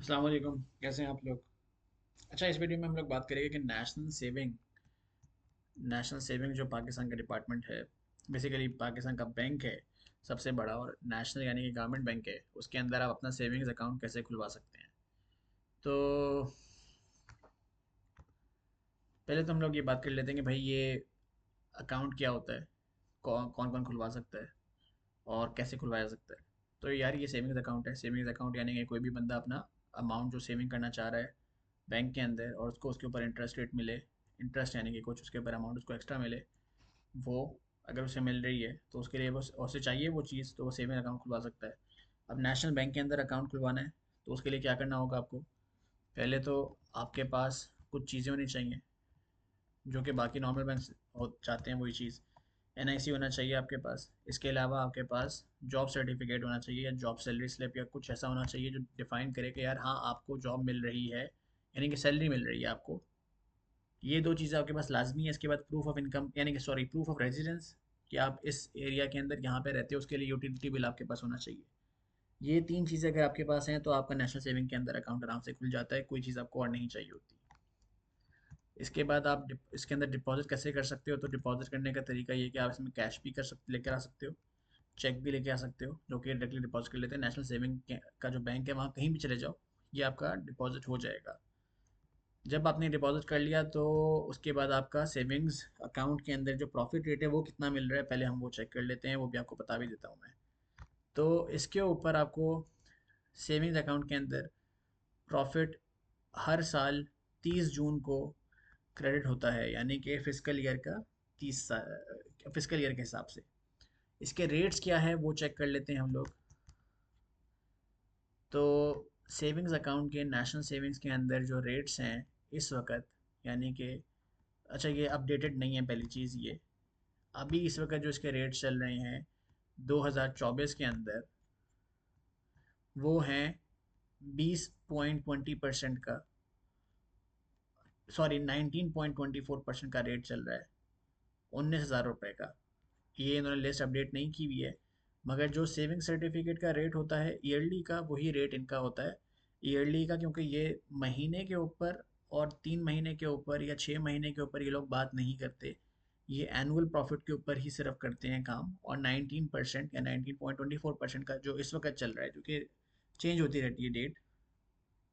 अस्सलाम वालेकुम। कैसे हैं आप लोग? अच्छा, इस वीडियो में हम लोग बात करेंगे कि नेशनल सेविंग जो पाकिस्तान का डिपार्टमेंट है, बेसिकली पाकिस्तान का बैंक है सबसे बड़ा, और नेशनल यानी कि गवर्नमेंट बैंक है, उसके अंदर आप अपना सेविंग्स अकाउंट कैसे खुलवा सकते हैं। तो पहले तो हम लोग ये बात कर लेते हैं कि भाई ये अकाउंट क्या होता है, कौन कौन कौन खुलवा सकता है और कैसे खुलवाया जा सकता है। तो यार ये सेविंग्स अकाउंट है। सेविंग्स अकाउंट यानी कि कोई भी बंदा अपना अमाउंट जो सेविंग करना चाह रहा है बैंक के अंदर, और उसको उसके ऊपर इंटरेस्ट रेट मिले, इंटरेस्ट यानी कि कुछ उसके ऊपर अमाउंट उसको एक्स्ट्रा मिले, वो अगर उसे मिल रही है तो उसके लिए वो उसे चाहिए वो चीज़, तो वो सेविंग अकाउंट खुलवा सकता है। अब नेशनल बैंक के अंदर अकाउंट खुलवाना है तो उसके लिए क्या करना होगा आपको। पहले तो आपके पास कुछ चीज़ें होनी चाहिए जो कि बाकी नॉर्मल बैंक हो चाहते हैं, वही चीज़ एनआईसी होना चाहिए आपके पास। इसके अलावा आपके पास जॉब सर्टिफिकेट होना चाहिए या जॉब सैलरी स्लिप या कुछ ऐसा होना चाहिए जो डिफाइन करे कि यार हाँ आपको जॉब मिल रही है, यानी कि सैलरी मिल रही है आपको। ये दो चीज़ें आपके पास लाजमी है। इसके बाद प्रूफ ऑफ इनकम यानी कि सॉरी प्रूफ ऑफ रेजिडेंस, कि आप इस एरिया के अंदर यहाँ पे रहते हो, उसके लिए यूटिलिटी बिल आपके पास होना चाहिए। ये तीन चीज़ें अगर आपके पास हैं तो आपका नेशनल सेविंग के अंदर अकाउंट आराम से खुल जाता है, कोई चीज़ आपको और नहीं चाहिए होती। इसके बाद आप इसके अंदर डिपॉजिट कैसे कर सकते हो। तो डिपॉजिट करने का तरीका ये है कि आप इसमें कैश भी कर सकते लेकर आ सकते हो, चेक भी लेके आ सकते हो, जो कि डायरेक्टली डिपॉजिट कर लेते हैं नेशनल सेविंग का जो बैंक है, वहाँ कहीं भी चले जाओ, ये आपका डिपॉजिट हो जाएगा। जब आपने डिपॉजिट कर लिया तो उसके बाद आपका सेविंग्स अकाउंट के अंदर जो प्रॉफिट रेट है वो कितना मिल रहा है, पहले हम वो चेक कर लेते हैं, वो भी आपको बता भी देता हूँ मैं। तो इसके ऊपर आपको सेविंग्स अकाउंट के अंदर प्रॉफिट हर साल 30 जून को क्रेडिट होता है, यानी कि फिजिकल ईयर का 30 फिजिकल ईयर के हिसाब से। इसके रेट्स क्या है वो चेक कर लेते हैं हम लोग। तो सेविंग्स अकाउंट के नेशनल सेविंग्स के अंदर जो रेट्स हैं इस वक्त, यानी कि अच्छा ये अपडेटेड नहीं है पहली चीज़, ये अभी इस वक्त जो इसके रेट चल रहे हैं 2024 के अंदर, वो हैं 20.20% का, सॉरी 19.24% का रेट चल रहा है, 19,000 रुपये का। ये इन्होंने लिस्ट अपडेट नहीं की हुई है, मगर जो सेविंग सर्टिफिकेट का रेट होता है ईयरली का, वही रेट इनका होता है ईयरली का, क्योंकि ये महीने के ऊपर और 3 महीने के ऊपर या 6 महीने के ऊपर ये लोग बात नहीं करते। ये एनुअल प्रॉफिट के ऊपर ही सिर्फ करते हैं काम। और 19% या 19.24% का जो इस वक्त चल रहा है, जो कि चेंज होती रहती है डेट,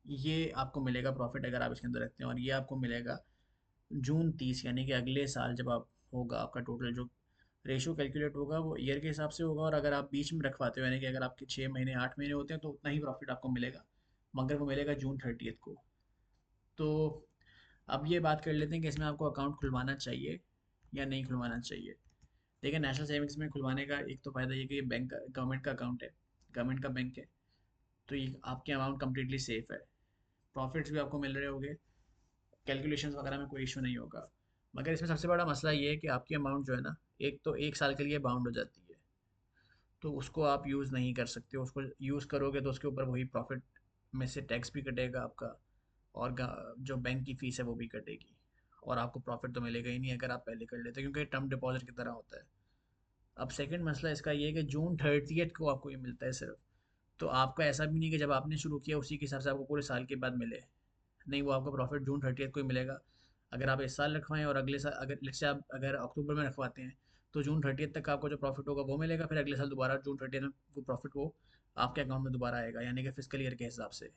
ये आपको मिलेगा प्रॉफिट अगर आप इसके अंदर रखते हैं, और ये आपको मिलेगा जून 30, यानी कि अगले साल जब आप होगा आपका टोटल जो रेशो कैलकुलेट होगा वो ईयर के हिसाब से होगा। और अगर आप बीच में रखवाते हो, यानी कि अगर आपके 6 महीने 8 महीने होते हैं तो उतना ही प्रॉफिट आपको मिलेगा, मगर वो मिलेगा जून 30 को। तो अब ये बात कर लेते हैं कि इसमें आपको अकाउंट खुलवाना चाहिए या नहीं खुलवाना चाहिए। देखिए नेशनल सेविंग्स में खुलवाने का एक तो फ़ायदा ये कि ये बैंक का गवर्नमेंट का अकाउंट है, गवर्नमेंट का बैंक है, तो ये आपके अमाउंट कम्प्लीटली सेफ है। प्रॉफिट्स भी आपको मिल रहे होंगे, कैलकुलेशंस वगैरह में कोई इशू नहीं होगा। मगर इसमें सबसे बड़ा मसला ये है कि आपकी अमाउंट जो है ना, एक तो 1 साल के लिए बाउंड हो जाती है, तो उसको आप यूज़ नहीं कर सकते हो। उसको यूज़ करोगे तो उसके ऊपर वही प्रॉफिट में से टैक्स भी कटेगा आपका, और जो बैंक की फ़ीस है वो भी कटेगी, और आपको प्रॉफिट तो मिलेगा ही नहीं अगर आप पहले कर लेते, क्योंकि टर्म डिपॉजिट की तरह होता है। अब सेकंड मसला इसका ये है कि जून 30 को आपको ये मिलता है सिर्फ। तो आपका ऐसा भी नहीं कि जब आपने शुरू किया उसी के हिसाब से आपको पूरे साल के बाद मिले, नहीं, वो आपको प्रॉफिट जून 30 को ही मिलेगा। अगर आप इस साल रखवाएं और अगले साल अगर जैसे आप अगर अक्टूबर में रखवाते हैं तो जून 30 तक का आपको जो प्रॉफिट होगा वो मिलेगा, फिर अगले साल दोबारा जून 30 में वो प्रॉफिट वो आपके अकाउंट में दोबारा आएगा, यानी कि फिजिकल ईयर के हिसाब से।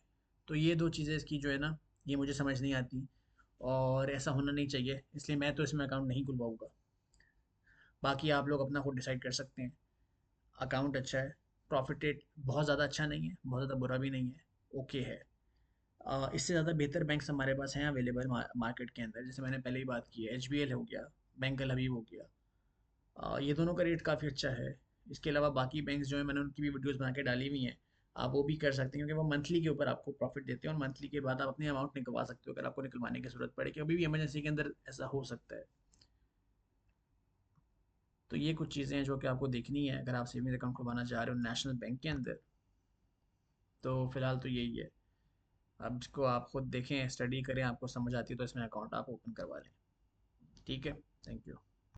तो ये दो चीज़ें इसकी जो है ना, ये मुझे समझ नहीं आती, और ऐसा होना नहीं चाहिए, इसलिए मैं तो इसमें अकाउंट नहीं खुलवाऊंगा। बाकी आप लोग अपना खुद डिसाइड कर सकते हैं। अकाउंट अच्छा है, प्रॉफिट रेट बहुत ज़्यादा अच्छा नहीं है, बहुत ज़्यादा बुरा भी नहीं है, ओके है। इससे ज़्यादा बेहतर बैंक्स हमारे पास हैं अवेलेबल मार्केट के अंदर, जैसे मैंने पहले ही बात की है, एचबीएल हो गया, बैंक अल हबीब हो गया। ये दोनों का रेट काफ़ी अच्छा है। इसके अलावा बाकी बैंक्स जो है मैंने उनकी भी वीडियोस बना के डाली हुई हैं, आप वो भी कर सकते हैं, क्योंकि वो मंथली के ऊपर आपको प्रॉफिट देते हैं, और मंथली के बाद आप अपनी अमाउंट निकलवा सकते हो अगर आपको निकलवाने की ज़रूरत पड़े, कि अभी भी इमरजेंसी के अंदर ऐसा हो सकता है। तो ये कुछ चीज़ें हैं जो कि आपको देखनी है अगर आप सेविंग अकाउंट खुलवाना चाह रहे हो नेशनल बैंक के अंदर। तो फिलहाल तो यही है। अब इसको आप खुद देखें, स्टडी करें, आपको समझ आती है तो इसमें अकाउंट आप ओपन करवा लें। ठीक है, थैंक यू।